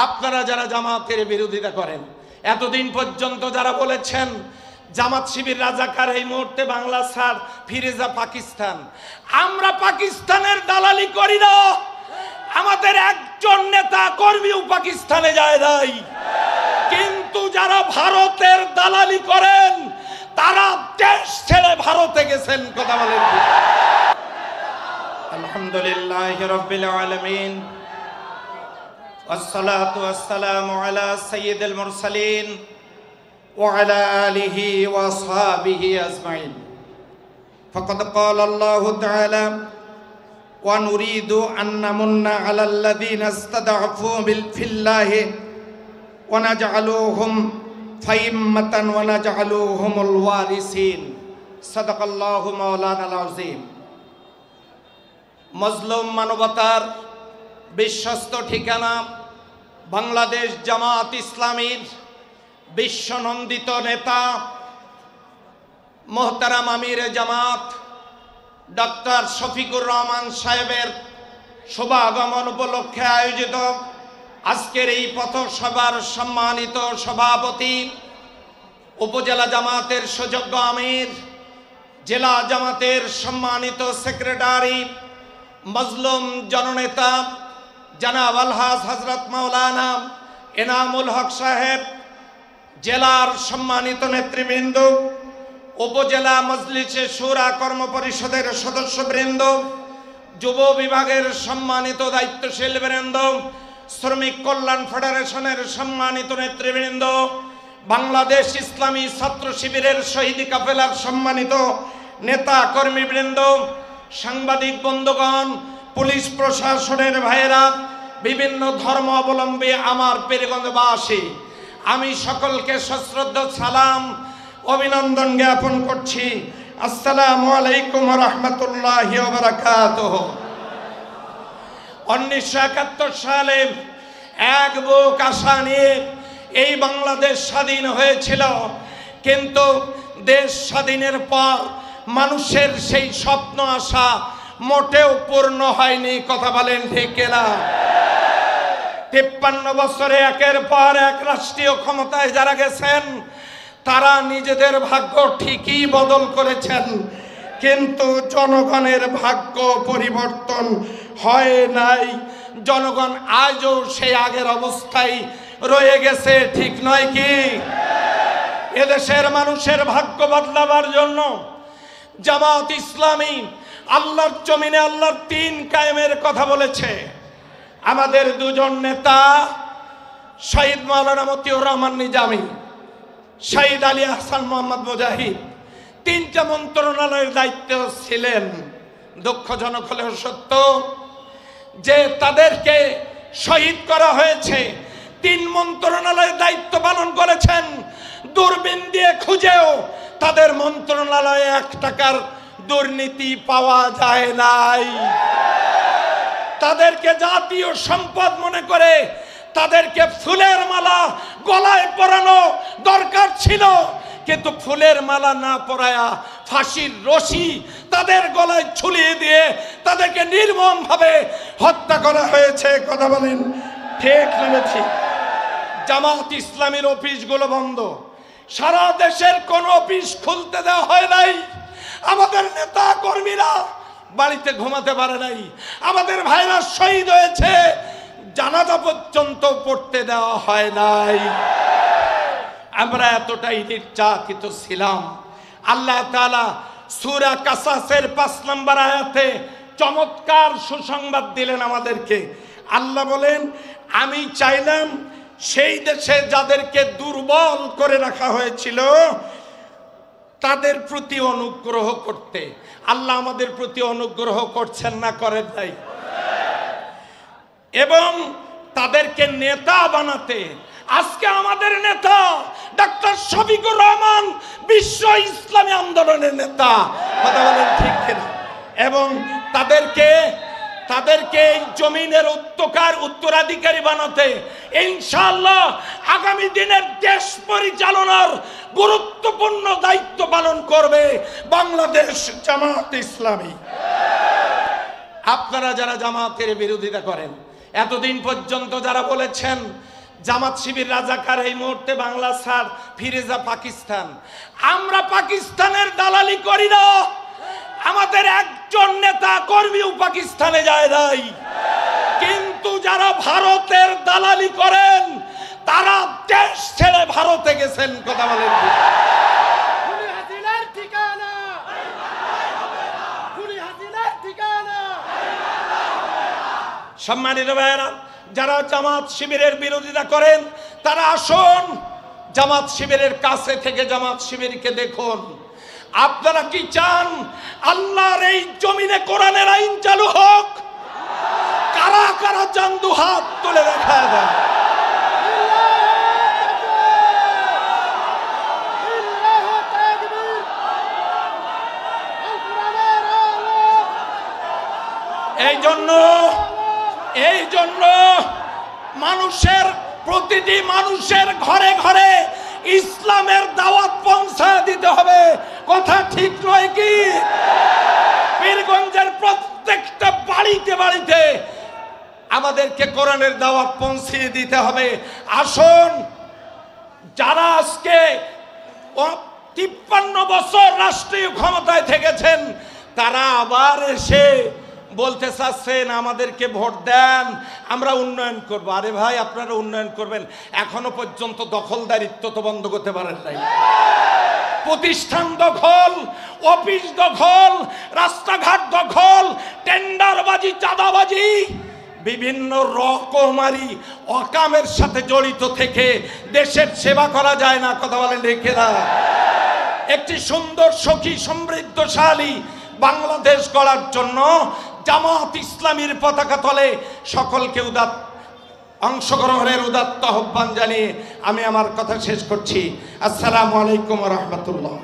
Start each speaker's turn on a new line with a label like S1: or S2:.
S1: আপনারা যারা জামাতের বিরোধিতা করেন, এতদিন পর্যন্ত যারা বলেছেন জামাত শিবির রাজাকার, এই মুহূর্তে বাংলা ছাড়, ফিরে যা পাকিস্তান, আমরা পাকিস্তানের দালালি করি না। আমাদের একজন নেতা কর্মীও পাকিস্তানে যায় নাই। কিন্তু যারা ভারতের দালালি করেন তারা দেশ ছেড়ে ভারতে গেছেন। কথা বলেন। আলহামদুলিল্লাহ রাব্বিল আলামিন, والصلاة والسلام على سيد المرسلين وعلى آله وأصحابه أجمعين. فقد قال الله تعالى: ونريد أن نمن على الذين استضعفوا في الله ونجعلهم أئمة ونجعلهم الوارثين. صدق الله مولانا العظيم. মজলুম মানবতার বিশ্বস্ত ঠিকানা বাংলাদেশ জামাত ইসলামীর বিশ্বনন্দিত নেতা মোহতারাম আমির জামাত ডক্টর শফিকুর রহমান সাহেবের শুভাগমন উপলক্ষে আয়োজিত আজকের এই পথসভার সম্মানিত সভাপতি, উপজেলা জামাতের সুযোগ্য আমির, জেলা জামাতের সম্মানিত সেক্রেটারি, মজলুম জননেতা জনাব আলহাজ হযরত মাওলানা এনামুল হক সাহেব, জেলার সম্মানিত নেতৃবৃন্দ, উপজেলা মজলিসে শুরা কর্ম পরিষদের সদস্যবৃন্দ, যুব বিভাগের সম্মানিত দায়িত্বশীল বৃন্দ, শ্রমিক কল্যাণ ফেডারেশনের সম্মানিত নেতৃবৃন্দ, বাংলাদেশ ইসলামী ছাত্র শিবিরের শহীদ কাফেলার সম্মানিত নেতা কর্মীবৃন্দ, সাংবাদিক বন্ধুগণ, পুলিশ প্রশাসনের ভাইয়েরা, বিভিন্ন ধর্ম অবলম্বী আমার পীরগঞ্জবাসী, আমি সকলকে সশ্রদ্ধ সালাম অভিনন্দন জ্ঞাপন করছি। আসসালামু আলাইকুম ওয়া রাহমাতুল্লাহি ওয়া বারাকাতুহু। 1971 সালে এক বুক আশা নিয়ে এই বাংলাদেশ স্বাধীন হয়েছিল, কিন্তু দেশ স্বাধীনের পর মানুষের সেই স্বপ্ন আশা মোটেও পূর্ণ হয়নি। কথা বলেন ঠিক না? 53 বছরে একের পর এক রাষ্ট্রীয় ক্ষমতায় যারা গেছেন তারা নিজেদের ভাগ্য ঠিকই বদল করেছেন, কিন্তু জনগণের ভাগ্য পরিবর্তন হয় নাই। জনগণ আজও সেই আগের অবস্থায় রয়ে গেছে, ঠিক নয় কি? এদেশের মানুষের ভাগ্য বদলাবার জন্য জামাত ইসলামী আল্লাহর জমিনে আল্লাহর দ্বীন কায়েমের কথা বলেছে। আমাদের দুজন নেতা শহীদ মাওলানা মতিউর রহমান নিজামী, শহীদ আলী আহসান মোহাম্মদ মুজাহিদ 3টা মন্ত্রণালয়ের দায়িত্বে ছিলেন। দুঃখজনক হলেও সত্য যে তাদেরকে শহীদ করা হয়েছে। 3 মন্ত্রণালয়ের দায়িত্ব পালন করেছেন। দূরবীন দিয়ে খুঁজেও তাদের মন্ত্রণালয়ে 1 টাকার দুর্নীতি পাওয়া যায় নাই। তাদেরকে জাতীয় সম্পদ মনে করে তাদেরকে ফুলের মালা গলায় পরানো দরকার ছিল, কিন্তু ফুলের মালা না পরায়া ফাঁসির রশি তাদের গলায় ঝুলিয়ে দিয়ে তাদেরকে নির্মমভাবে হত্যা করা হয়েছে। কথা বলেন ঠিক না ঠিক? জামাত ইসলামীর অফিসগুলো বন্ধ, সারা দেশের কোন অফিস খুলতে দেওয়া হয় নাই। আমাদের নেতা কর্মীরা বাড়িতে ঘুমাতে পারে নাই। আমাদের ভাইরা শহীদ হয়েছে, জানাজা পর্যন্ত পড়তে দেওয়া হয় নাই। আমরা এতটাই নির্যাতিত ছিলাম। আল্লাহ তাআলা সূরা কাসাসের 5 নম্বর আয়াতে চমৎকার সুসংবাদ দিলেন আমাদেরকে। আল্লাহ বলেন, আমি চাইলাম সেই দেশে যাদেরকে দুর্বল করে রাখা হয়েছিল তাদের প্রতি অনুগ্রহ করতে। আল্লাহ আমাদের প্রতি অনুগ্রহ করছেন না করেন নাই? এবং তাদেরকে নেতা বানাতে। আজকে আমাদের নেতা ডক্টর শফিকুর রহমান বিশ্ব ইসলামী আন্দোলনের নেতা। কথা বলেন ঠিক কিনা? এবং তাদেরকে এই জমিনের উত্তরাধিকারী বানাতে ইনশাআল্লাহ আগামী দিনের দেশ পরিচালনার গুরুত্বপূর্ণ দায়িত্ব পালন করবে বাংলাদেশ জামাত ইসলামী। আপনারা যারা জামাতের বিরোধিতা করেন, এতদিন পর্যন্ত যারা বলেছেন জামাত শিবির রাজাকার, এই মুহূর্তে বাংলা ছাড়, ফিরে যা পাকিস্তান, আমরা পাকিস্তানের দালালি করি না। আমাদের একজন নেতা কর্মীও পাকিস্তানে যায় নাই। কিন্তু যারা ভারতের দালালি করেন তারা দেশ ছেড়ে ভারতে গেছেন। কথা বলেন সম্মানিত ভাইয়েরা, যারা জামাত শিবিরের বিরোধিতা করেন তারা আসুন জামাত শিবিরের কাছে থেকে জামাত শিবিরকে দেখুন। আপনারা কি চান আল্লাহর এই জমিনে কোরআনের আইন চালু হোক? কারা কারা চান দু হাত তুলে দেখা দেয়। এই জন্য মানুষের, প্রতিটি মানুষের ঘরে ঘরে ইসলামের দাওয়াত পৌঁছায় দিতে হবে। কথা ঠিক নয় কি? পীরগঞ্জের প্রত্যেকটা বাড়িতে বাড়িতে আমাদেরকে কোরআনের দাওয়াত পৌঁছিয়ে দিতে হবে। আসুন, যারা আজকে 53 বছর রাষ্ট্রীয় ক্ষমতায় থেকেছেন তারা আবার এসে বলতে চাচ্ছেন আমাদেরকে ভোট দেন, আমরা উন্নয়ন করব। আরে ভাই, আপনারা উন্নয়ন করবেন, এখনো পর্যন্ত দখলদারিত্ব তো বন্ধ করতে পারেন নাই। প্রতিষ্ঠান দখল, অফিস দখল, রাস্তাঘাট দখল, টেন্ডারবাজি, চাঁদাবাজি, বিভিন্ন রকমারি অকামের সাথে জড়িত থেকে দেশের সেবা করা যায় না। কথা বলেন রেখে না। একটি সুন্দর, সুখী, সমৃদ্ধশালী বাংলাদেশ গড়ার জন্য জামাত ইসলামীর পতাকা তলে সকলকে অংশগ্রহণের উদাত্ত আহ্বান জানিয়ে আমি আমার কথা শেষ করছি। আসসালামু আলাইকুম ওয়া রাহমাতুল্লাহ।